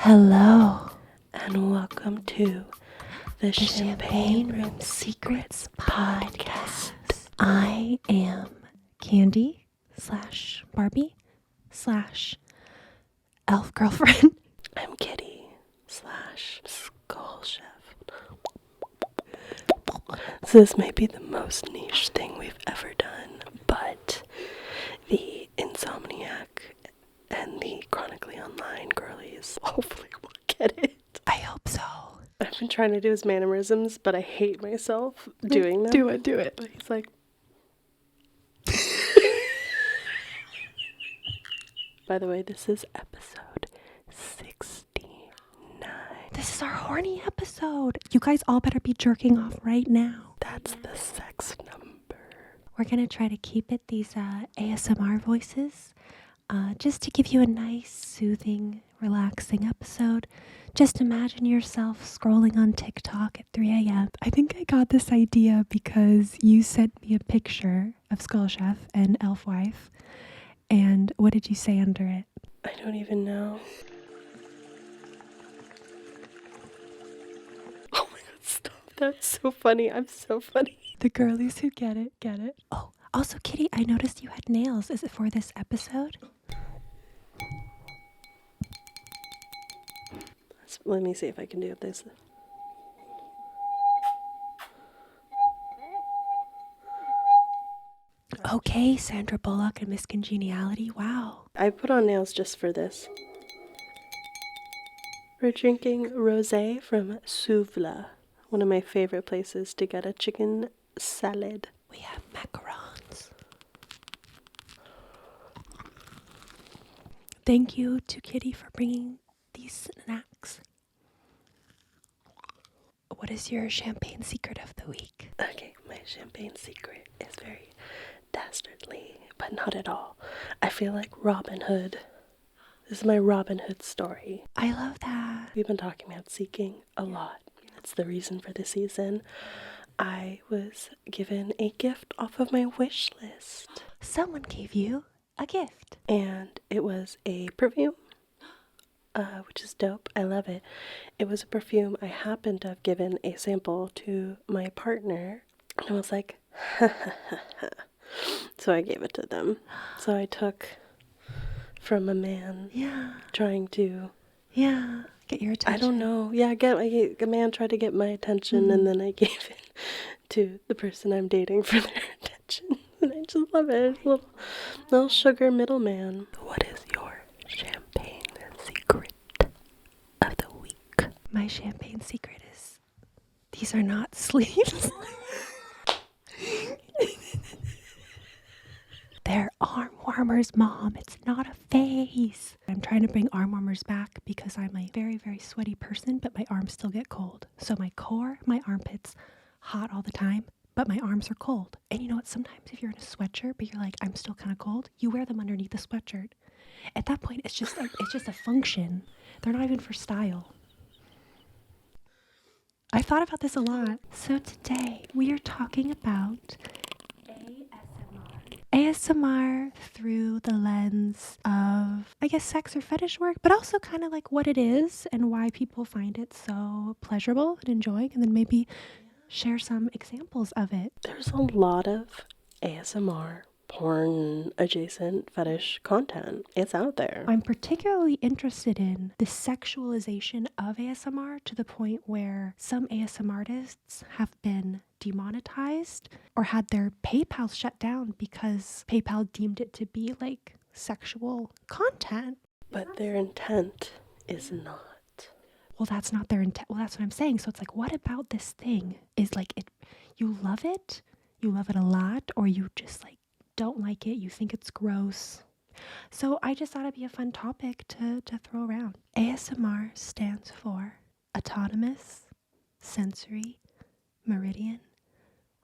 Hello, and welcome to the Champagne Room Secrets podcast. I am Candi / Barbie / elf girlfriend. I'm Kitty / skull chef. So this may be the most niche thing we've ever done, but the insomniac and the chronically online girlies hopefully will get it. I hope so. I've been trying to do his mannerisms, but I hate myself doing them. Do it. But he's like... By the way, this is episode 69. This is our horny episode. You guys all better be jerking off right now. That's the sex number. We're going to try to keep it these ASMR voices. Just to give you a nice, soothing, relaxing episode. Just imagine yourself scrolling on TikTok at 3 a.m. I think I got this idea because you sent me a picture of Skull Chef and Elf Wife. And what did you say under it? I don't even know. Oh my god, stop. That's so funny. I'm so funny. The girlies who get it, get it. Oh, also, Kitty, I noticed you had nails. Is it for this episode? Let me see if I can do this. Okay, Sandra Bullock and Miss Congeniality. Wow. I put on nails just for this. We're drinking rosé from Souvla, one of my favorite places to get a chicken salad. We have macarons. Thank you to Kitty for bringing these snacks. What is your champagne secret of the week? Okay, my champagne secret is very dastardly, but not at all. I feel like Robin Hood. This is my Robin Hood story. I love that. We've been talking about seeking a lot. That's the reason for the season. I was given a gift off of my wish list. Someone gave you a gift. And it was a perfume. Which is dope. I love it. It was a perfume I happened to have given a sample to my partner. And I was like, so I gave it to them. So I took from a man trying to... Yeah, get your attention. I don't know. Yeah, a man tried to get my attention, and then I gave it to the person I'm dating for their attention. And I just love it. Little sugar middleman. What is your champagne secret of the week? My champagne secret is these are not sleeves. They're arm warmers, Mom. It's not a face. I'm trying to bring arm warmers back because I'm a very, very sweaty person, but my arms still get cold. So my core, my armpits, hot all the time, but my arms are cold. And you know what? Sometimes if you're in a sweatshirt, but you're like, I'm still kind of cold, you wear them underneath the sweatshirt. At that point, it's just a function. They're not even for style. I thought about this a lot. So today we are talking about ASMR through the lens of, I guess, sex or fetish work, but also kind of like what it is and why people find it so pleasurable and enjoying, and then maybe share some examples of it. There's a lot of ASMR porn adjacent fetish content. It's out there. I'm particularly interested in the sexualization of ASMR to the point where some ASMRtists have been demonetized or had their PayPal shut down because PayPal deemed it to be like sexual content. But their intent is not. Well, that's not their intent. Well, that's what I'm saying. So it's like, what about this thing is like it? You love it a lot, or you just like don't like it, you think it's gross. So I just thought it'd be a fun topic to throw around. ASMR stands for Autonomous Sensory Meridian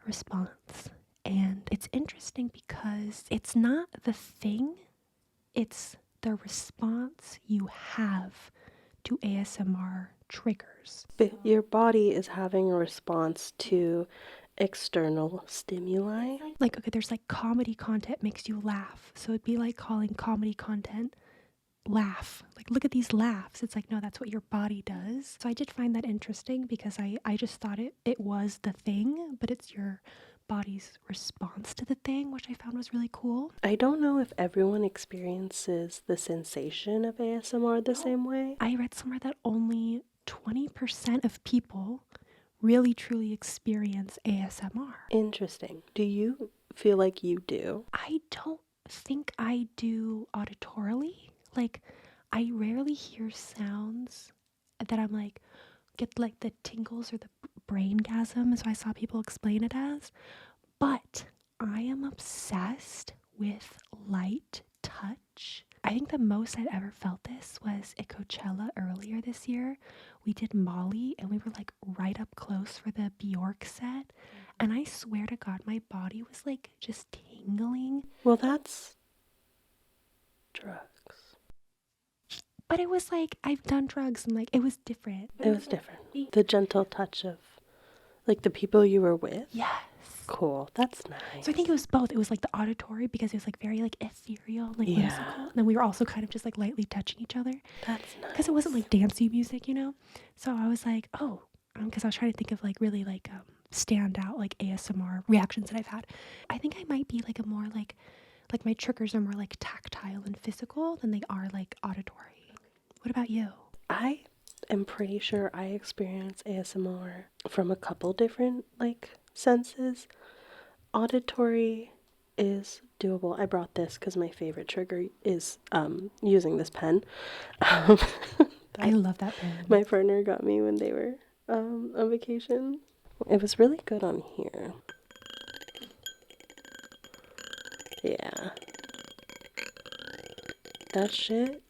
Response. And it's interesting because it's not the thing, it's the response you have to ASMR triggers. But your body is having a response to external stimuli. Like, okay, there's like comedy content makes you laugh. So it'd be like calling comedy content laugh. Like, look at these laughs. It's like, no, that's what your body does. So I did find that interesting because I just thought it was the thing, but it's your body's response to the thing, which I found was really cool. I don't know if everyone experiences the sensation of ASMR the same way. I read somewhere that only 20% of people really truly experience ASMR. Interesting. Do you feel like you do? I don't think I do auditorily. Like, I rarely hear sounds that I'm like, get like the tingles or the braingasm, as I saw people explain it as. But I am obsessed with light touch. I think the most I'd ever felt this was at Coachella earlier this year. We did Molly and we were like right up close for the Bjork set. And I swear to God, my body was like just tingling. Well, that's drugs. But it was like, I've done drugs and like, it was different. It was different. The gentle touch of like the people you were with. Yes. Cool. That's nice. So I think it was both. It was like the auditory because it was like very like ethereal, like whimsical. And then we were also kind of just like lightly touching each other. That's nice. Because it wasn't like dancey music, you know? So I was like, oh, because I was trying to think of like really like stand out like ASMR reactions that I've had. I think I might be like a more like my triggers are more like tactile and physical than they are like auditory. What about you? I am pretty sure I experience ASMR from a couple different like senses. Auditory is doable. I brought this because my favorite trigger is using this pen. I love that pen. My partner got me when they were on vacation. It was really good on here. Yeah. That shit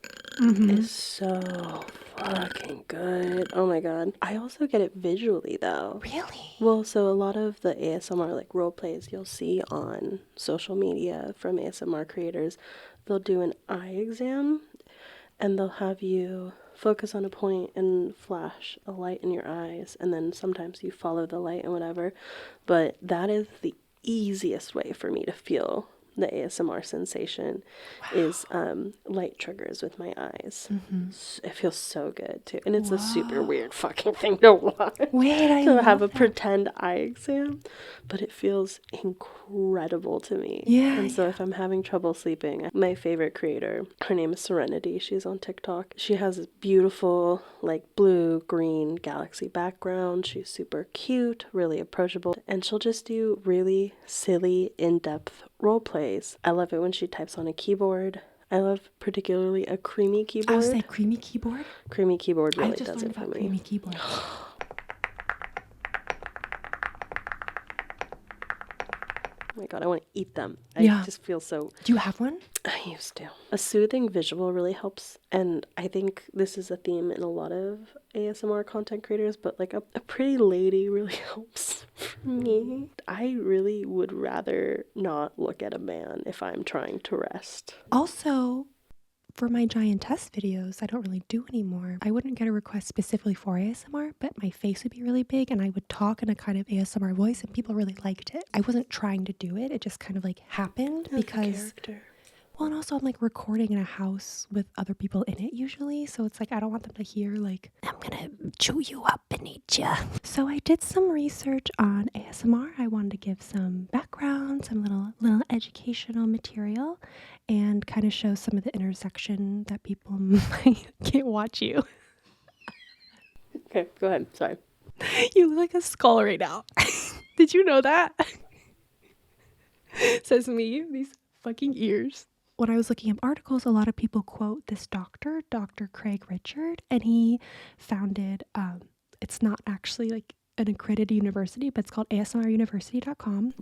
is so fucking good. Oh my god. I also get it visually though. Really? Well, so a lot of the ASMR like role plays you'll see on social media from ASMR creators, they'll do an eye exam and they'll have you focus on a point and flash a light in your eyes, and then sometimes you follow the light and whatever. But that is the easiest way for me to feel the ASMR sensation. Is light triggers with my eyes. It feels so good too, and it's a super weird fucking thing to watch. Wait, I to have a love that. pretend eye exam, but it feels incredible to me. Yeah, And so if I'm having trouble sleeping, my favorite creator, her name is Serenity. She's on TikTok. She has this beautiful like blue green galaxy background. She's super cute, really approachable, and she'll just do really silly, in-depth role plays. I love it when she types on a keyboard. I love particularly a creamy keyboard. I was like, creamy keyboard? Creamy keyboard really I just does learned it for about me. creamy keyboard. Oh my god, I want to eat them. Yeah. I just feel so... Do you have one? I used to. A soothing visual really helps, and I think this is a theme in a lot of ASMR content creators, but like a pretty lady really helps for me. I really would rather not look at a man if I'm trying to rest. Also, for my giantess videos, I don't really do anymore. I wouldn't get a request specifically for ASMR, but my face would be really big and I would talk in a kind of ASMR voice and people really liked it. I wasn't trying to do it. It just kind of like happened because... Well, and also I'm like recording in a house with other people in it usually. So it's like, I don't want them to hear like, I'm gonna chew you up and eat ya. So I did some research on ASMR. I wanted to give some background, some little educational material, and kind of show some of the intersection that people can't watch you. Okay, go ahead. Sorry. You look like a skull right now. Did you know that? Says me, these fucking ears. When I was looking up articles, a lot of people quote this doctor, Dr. Craig Richard, and he founded, it's not actually like an accredited university, but it's called ASMRuniversity.com.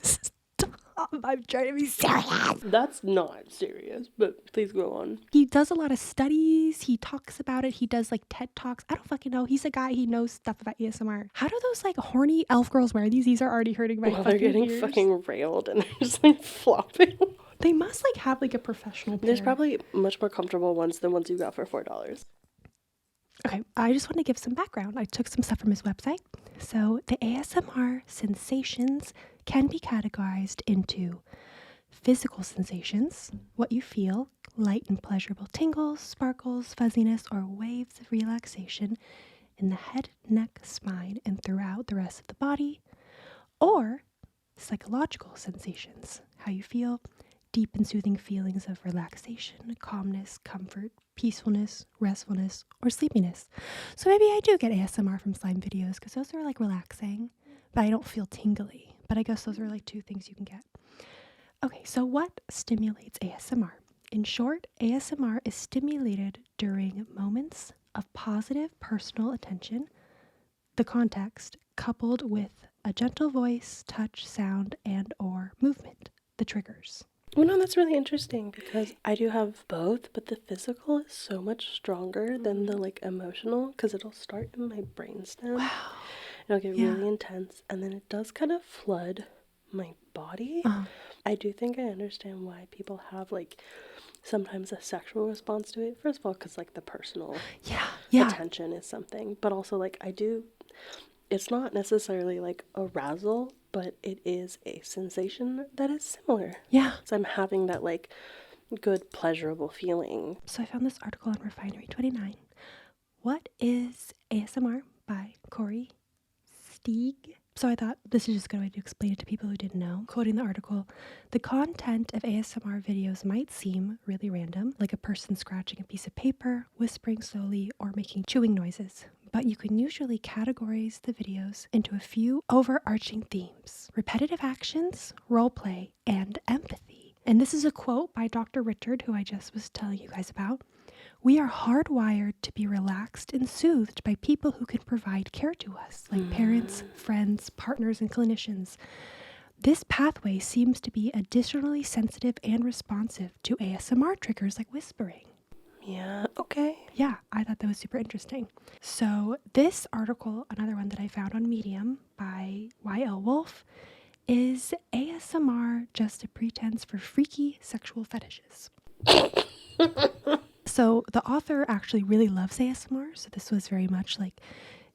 Stop, I'm trying to be serious. That's not serious, but please go on. He does a lot of studies. He talks about it. He does like TED Talks. I don't fucking know. He's a guy. He knows stuff about ASMR. How do those like horny elf girls wear these? These are already hurting my fucking They're getting ears. fucking railed and they're just like flopping. They must like have like a professional pair. There's probably much more comfortable ones than ones you got for $4. Okay, I just want to give some background. I took some stuff from his website. So the ASMR sensations can be categorized into physical sensations, what you feel, light and pleasurable tingles, sparkles, fuzziness, or waves of relaxation in the head, neck, spine, and throughout the rest of the body, or psychological sensations, how you feel, deep and soothing feelings of relaxation, calmness, comfort, peacefulness, restfulness, or sleepiness. So maybe I do get ASMR from slime videos because those are like relaxing, but I don't feel tingly. But I guess those are like two things you can get. Okay, so what stimulates ASMR? In short, ASMR is stimulated during moments of positive personal attention, the context, coupled with a gentle voice, touch, sound, and or movement, the triggers. Well, no, that's really interesting because I do have both, but the physical is so much stronger than the like emotional because it'll start in my brainstem. Wow. It'll get really intense and then it does kind of flood my body. I do think I understand why people have like sometimes a sexual response to it. First of all, because like the personal attention is something, but also like it's not necessarily like arousal, but it is a sensation that is similar. Yeah. So I'm having that like good pleasurable feeling. So I found this article on Refinery 29. What is ASMR by Cory, Stieg? So I thought this is just a good way to explain it to people who didn't know. Quoting the article, the content of ASMR videos might seem really random, like a person scratching a piece of paper, whispering slowly, or making chewing noises. But you can usually categorize the videos into a few overarching themes: repetitive actions, role play, and empathy. And this is a quote by Dr. Richard, who I just was telling you guys about. We are hardwired to be relaxed and soothed by people who can provide care to us, like parents, friends, partners, and clinicians. This pathway seems to be additionally sensitive and responsive to ASMR triggers like whispering. Yeah, okay. Yeah, I thought that was super interesting. So this article, another one that I found on Medium by Wolfe, is ASMR just a pretense for freaky sexual fetishes? So the author actually really loves ASMR, so this was very much like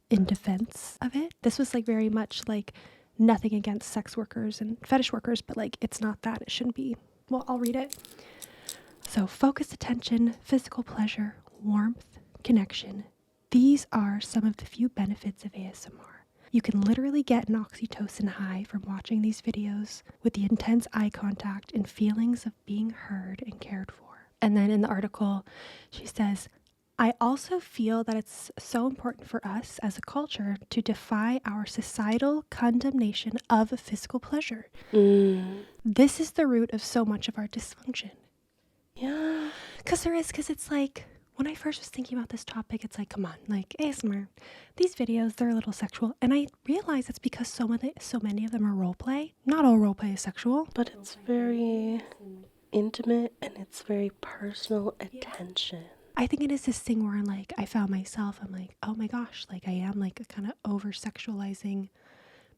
in defense of it. This was like very much like nothing against sex workers and fetish workers, but like it's not that. It shouldn't be. Well, I'll read it. So focused attention, physical pleasure, warmth, connection. These are some of the few benefits of ASMR. You can literally get an oxytocin high from watching these videos with the intense eye contact and feelings of being heard and cared for. And then in the article, she says, I also feel that it's so important for us as a culture to defy our societal condemnation of physical pleasure. This is the root of so much of our dysfunction. Yeah. Because it's like, when I first was thinking about this topic, it's like, come on, like ASMR, these videos, they're a little sexual. And I realize it's because so many of them are role play. Not all role play is sexual. But it's very intimate and it's very personal attention. I think it is this thing where I found myself, I'm like, oh my gosh, like I am like kind of over sexualizing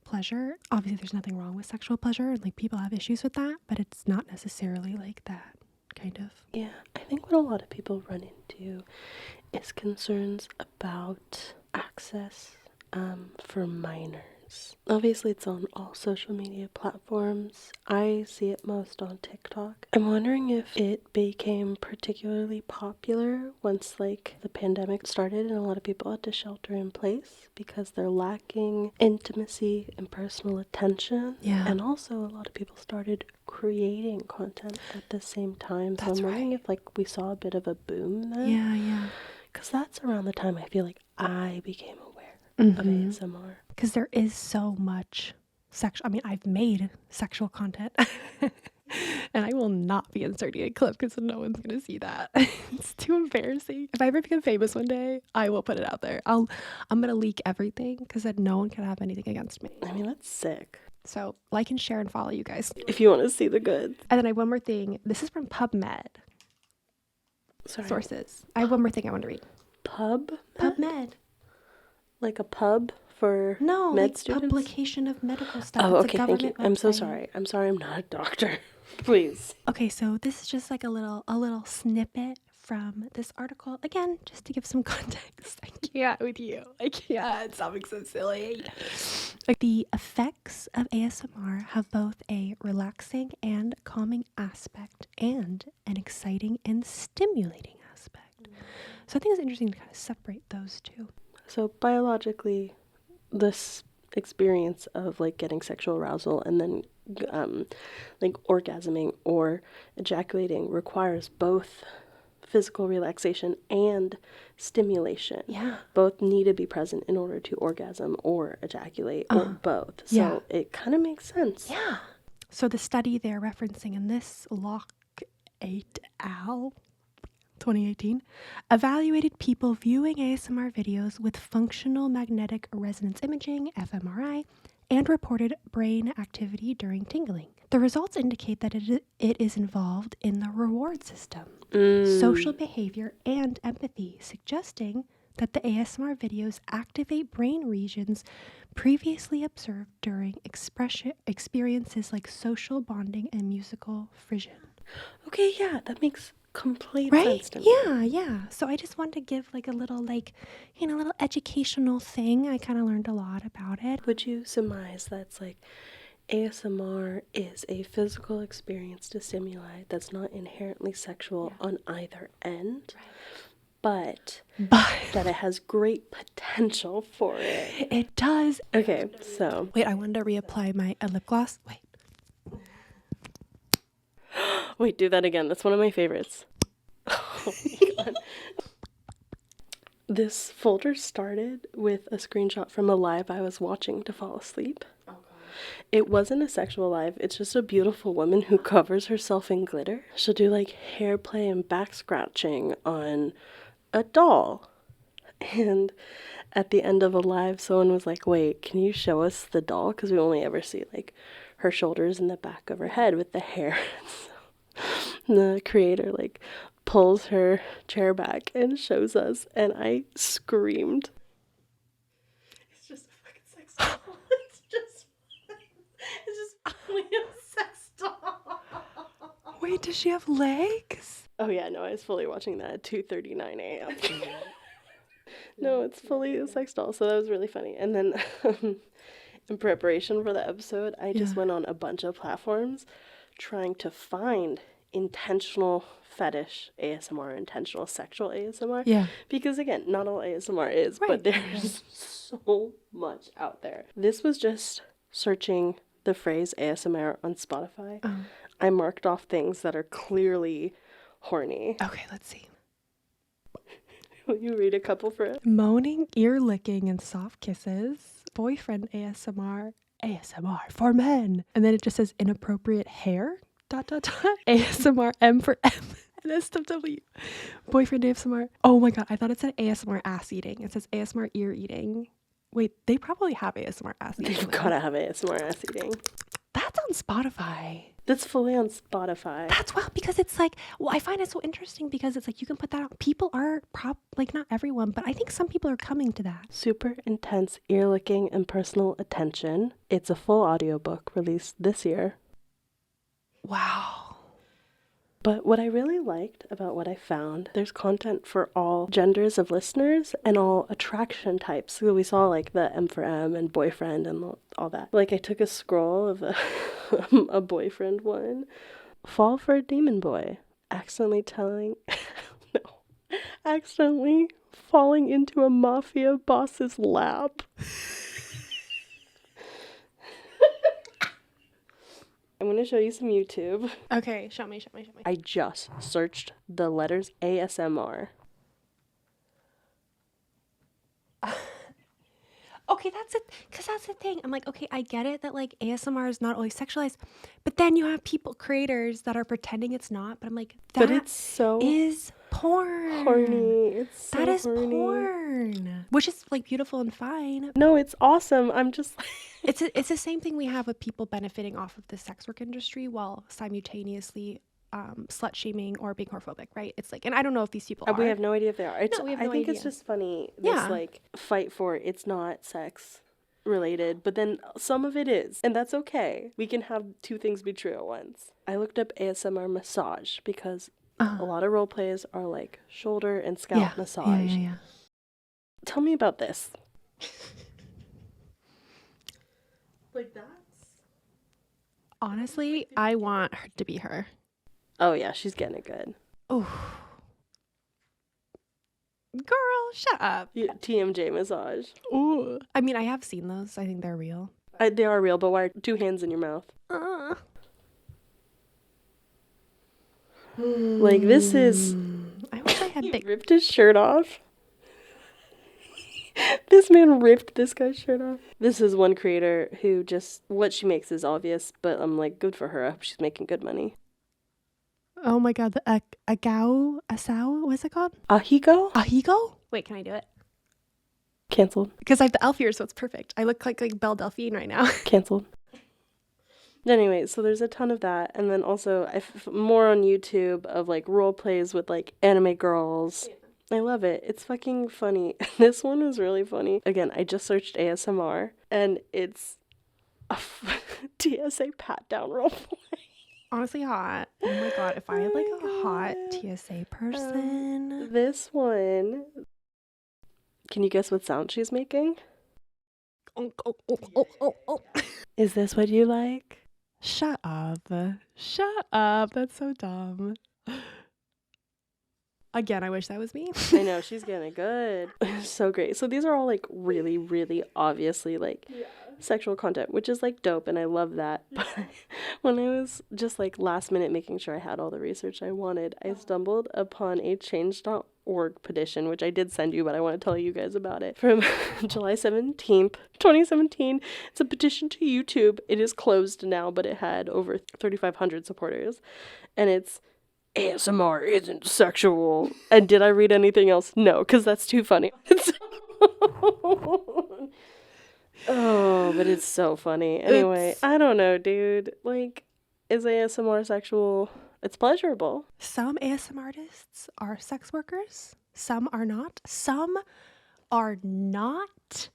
pleasure. Obviously there's nothing wrong with sexual pleasure and like people have issues with that, but it's not necessarily like that kind of. Yeah, I think what a lot of people run into is concerns about access for minors. Obviously it's on all social media platforms. I see it most on TikTok. I'm wondering if it became particularly popular once like the pandemic started and a lot of people had to shelter in place because they're lacking intimacy and personal attention. Yeah. And also a lot of people started creating content at the same time. So I'm wondering if like we saw a bit of a boom then. Yeah. Because that's around the time I feel like I became aware of ASMR. Because there is so much sexual. I mean, I've made sexual content, and I will not be inserting a clip because no one's gonna see that. It's too embarrassing. If I ever become famous one day, I will put it out there. I'm gonna leak everything because then no one can have anything against me. I mean, that's sick. So like and share and follow, you guys, if you want to see the goods. And then I have one more thing. This is from PubMed. Sorry. Sources. I have one more thing I want to read. PubMed. Like a pub for med like students? Publication of medical stuff. Oh, it's okay, a thank you. website. I'm so sorry. I'm sorry I'm not a doctor. Please. Okay, so this is just like a little snippet from this article. Again, just to give some context. I can't with you. I can't. Something so silly. The effects of ASMR have both a relaxing and calming aspect and an exciting and stimulating aspect. So I think it's interesting to kind of separate those two. So biologically, this experience of like getting sexual arousal and then like orgasming or ejaculating requires both physical relaxation and stimulation. Yeah. Both need to be present in order to orgasm or ejaculate or both. So it kind of makes sense. Yeah. So the study they're referencing in this, Locke et al. 2018, evaluated people viewing ASMR videos with functional magnetic resonance imaging, fMRI, and reported brain activity during tingling. The results indicate that it is involved in the reward system, social behavior, and empathy, suggesting that the ASMR videos activate brain regions previously observed during experiences like social bonding and musical frisson. Okay, yeah, that makes complete sense to me. Yeah. So I just wanted to give like a little little educational thing. I kind of learned a lot about it. Would you surmise that's like ASMR is a physical experience to stimuli that's not inherently sexual on either end, but that it has great potential for it? It does. Okay, so Wait, I wanted to reapply my lip gloss. wait, do that again. That's one of my favorites. Oh my god. This folder started with a screenshot from a live I was watching to fall asleep. It wasn't a sexual live, it's just a beautiful woman who covers herself in glitter. She'll do like hair play and back scratching on a doll. And at the end of a live, someone was like, wait, can you show us the doll? Because we only ever see like her shoulders and the back of her head with the hair. So the creator like pulls her chair back and shows us, and I screamed. It's just a fucking sex doll. It's just only a sex doll. Wait, does she have legs? Oh yeah, no, I was fully watching that at 2:39 a.m. No, it's fully a sex doll, so that was really funny. And then in preparation for the episode, I just went on a bunch of platforms trying to find intentional fetish ASMR, intentional sexual ASMR. Yeah. Because again, not all ASMR is, but there's so much out there. This was just searching the phrase ASMR on Spotify. I marked off things that are clearly horny. Okay, let's see. Will you read a couple for us? Moaning, ear licking, and soft kisses. Boyfriend ASMR. ASMR for men. And then it just says inappropriate hair. ... ASMR M for M and SW. Boyfriend ASMR. Oh my god, I thought it said ASMR ass eating. It says ASMR ear eating. Wait, they probably have ASMR ass eating. They've gotta have ASMR ass eating. That's on Spotify. That's fully on Spotify. That's well, because it's like, well, I find it so interesting because it's like you can put that on. People are like not everyone, but I think some people are coming to that. Super intense ear licking and personal attention. It's a full audiobook released this year. Wow. But what I really liked about what I found, there's content for all genders of listeners and all attraction types. So we saw like the M for M and boyfriend and all that. Like I took a scroll of a boyfriend one. Fall for a demon boy. Accidentally falling into a mafia boss's lap. I'm going to show you some YouTube. Okay, show me. I just searched the letters ASMR. Okay, that's it. Because that's the thing. I'm like, okay, I get it that like ASMR is not always sexualized, but then you have creators that are pretending it's not. But I'm like, that it's so is porn. Horny. It's so that is horny. porn, which is like beautiful and fine. No, it's awesome. I'm just like... It's the same thing we have with people benefiting off of the sex work industry while simultaneously slut shaming or being homophobic, right? It's like, and I don't know if these people are. We have no idea if they are. I think idea. it's just funny. This like fight for it's not sex related, but then some of it is, and that's okay. We can have two things be true at once. I looked up ASMR massage because a lot of role plays are like shoulder and scalp massage. Yeah. Tell me about this. Like that's... Honestly, I want her to be her. Oh yeah, she's getting it good. Oh, girl, shut up. TMJ massage. Ooh. I mean, I have seen those. I think they're real. They are real, but why are 2 hands in your mouth? Like, this is... I wish I had He big... ripped his shirt off. This man ripped this guy's shirt off. This is one creator who just... What she makes is obvious, but I'm like, good for her. I hope she's making good money. Oh my god, the asao, what's it called? Ahigo? Ahigo? Wait, can I do it? Cancelled. Because I have the elf ears, so it's perfect. I look like Belle Delphine right now. Cancelled. Anyway, so there's a ton of that, and then also more on YouTube of like role plays with like anime girls. I love it. It's fucking funny. This one was really funny. Again, I just searched ASMR, and it's a TSA pat down role play. Honestly hot. Oh my god, if I had like a hot TSA person. This one. Can you guess what sound she's making? Oh. Is this what you like? Shut up. Shut up. That's so dumb. Again, I wish that was me. I know, she's getting it good. So great. So these are all like really, really obviously like sexual content, which is like dope, and I love that. But when I was just like last minute making sure I had all the research I wanted, I stumbled upon a change.org petition, which I did send you, but I want to tell you guys about it, from July 17th, 2017. It's a petition to YouTube. It is closed now, but it had over 3,500 supporters, and it's ASMR isn't sexual. And did I read anything else? No, because that's too funny. Oh, but it's so funny. Anyway, I don't know, dude. Like, is ASMR sexual? It's pleasurable. Some ASMR artists are sex workers. Some are not. Some are not,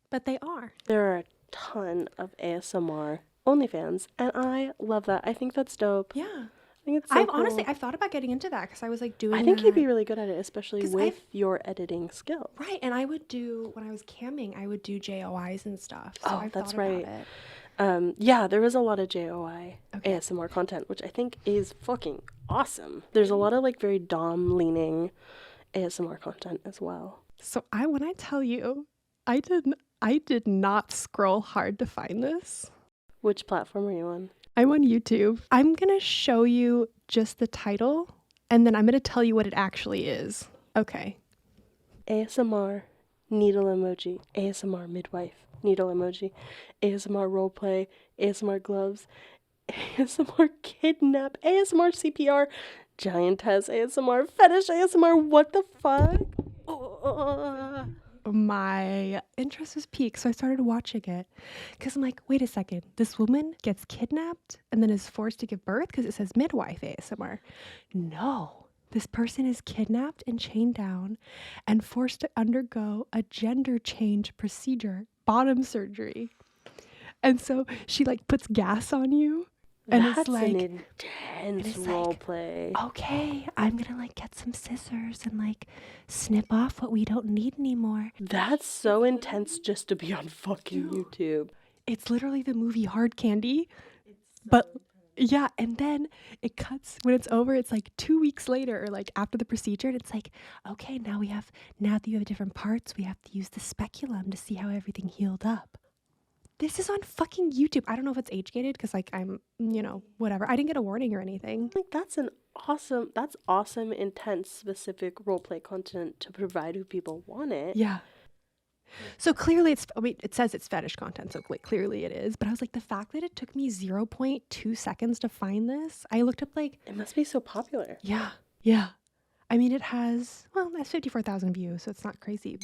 but they are. There are a ton of ASMR OnlyFans, and I love that. I think that's dope. Yeah. I think it's so cool. Honestly, I've thought about getting into that because I was like doing I think that. you'd be really good at it, especially with your editing skills. Right, and I would do, when I was camming, I would do JOIs and stuff. So Oh, I've that's thought right. about it. Yeah, there is a lot of JOI ASMR content, which I think is fucking awesome. There's a lot of like very dom-leaning ASMR content as well. So when I tell you, I did not scroll hard to find this. Which platform are you on? I'm on YouTube. I'm going to show you just the title, and then I'm going to tell you what it actually is. Okay. ASMR needle emoji, ASMR midwife needle emoji, ASMR roleplay, ASMR gloves, ASMR kidnap, ASMR CPR, giantess ASMR, fetish ASMR, what the fuck? My interest was piqued, so I started watching it because I'm like, wait a second, this woman gets kidnapped and then is forced to give birth because it says midwife ASMR. No, this person is kidnapped and chained down and forced to undergo a gender change procedure, bottom surgery. And so she like puts gas on you. And That's it's like an intense role play. Okay, I'm gonna like get some scissors and like snip off what we don't need anymore. That's so intense just to be on fucking YouTube. It's literally the movie Hard Candy. But yeah, and then it cuts when it's over. It's like 2 weeks later, or like after the procedure, and it's like, okay, now that you have different parts, we have to use the speculum to see how everything healed up. This is on fucking YouTube. I don't know if it's age gated because like I'm, whatever. I didn't get a warning or anything. Like that's awesome, intense, specific roleplay content to provide who people want it. Yeah. So clearly it says it's fetish content, so like clearly it is. But I was like, the fact that it took me 0.2 seconds to find this, I looked up like... It must be so popular. Yeah. I mean, that's 54,000 views, so it's not crazy.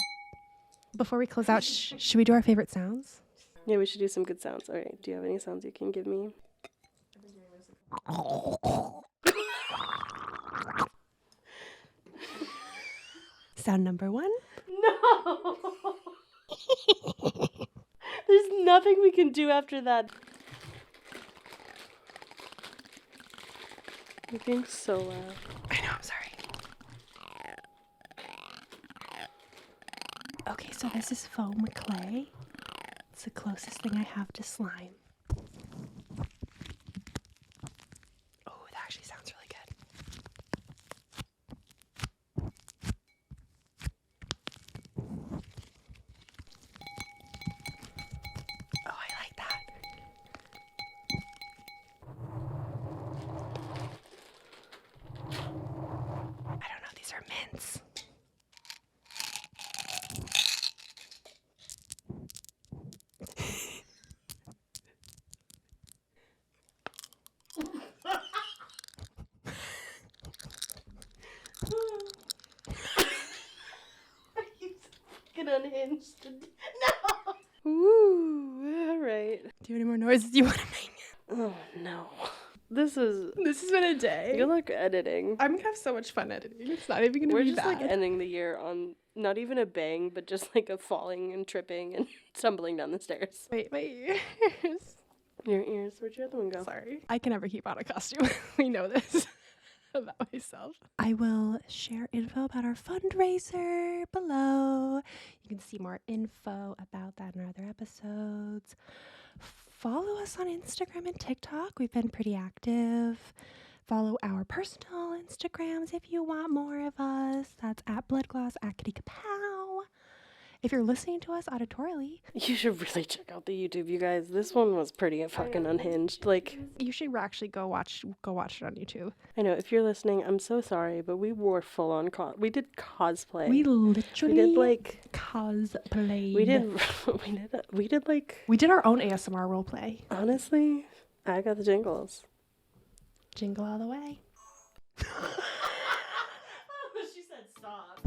Before we close out, should we do our favorite sounds? Yeah, we should do some good sounds. All right, do you have any sounds you can give me? Sound number 1? No! There's nothing we can do after that. You're being so loud. I know, I'm sorry. Okay, so this is foam clay. It's the closest thing I have to slime. Oh, that actually sounds really good. Oh, I like that. I don't know, these are mints. Get unhinged. No. Ooh. All right. Do you have any more noises you want to make? Oh no. This has been a day. good luck editing. I'm gonna have so much fun editing. It's not even gonna We're be just bad. like ending the year on not even a bang, but just like a falling and tripping and stumbling down the stairs. Wait, my ears. Your ears, where'd your other one go? Sorry. I can never keep on a costume. We know this about myself. I will share info about our fundraiser below. You can see more info about that in our other episodes. Follow us on Instagram and TikTok. We've been pretty active. Follow our personal Instagrams if you want more of us. That's at Bloodgloss, at Kitty Kapow. If you're listening to us auditorily, You should really check out the YouTube, you guys. This one was pretty fucking unhinged. Like, you should actually go watch it on YouTube. I know if you're listening, I'm so sorry, but we wore full on we did cosplay. We literally did like cosplay. we did like We did our own ASMR role play. honestly, I got the jingles. Jingle all the way. She said stop.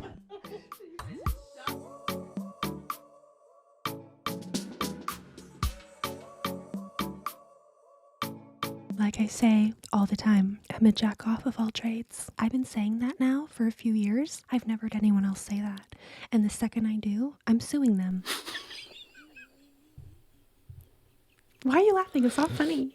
Like I say all the time, I'm a jack off of all trades. I've been saying that now for a few years. I've never heard anyone else say that. And the second I do, I'm suing them. Why are you laughing? It's not funny.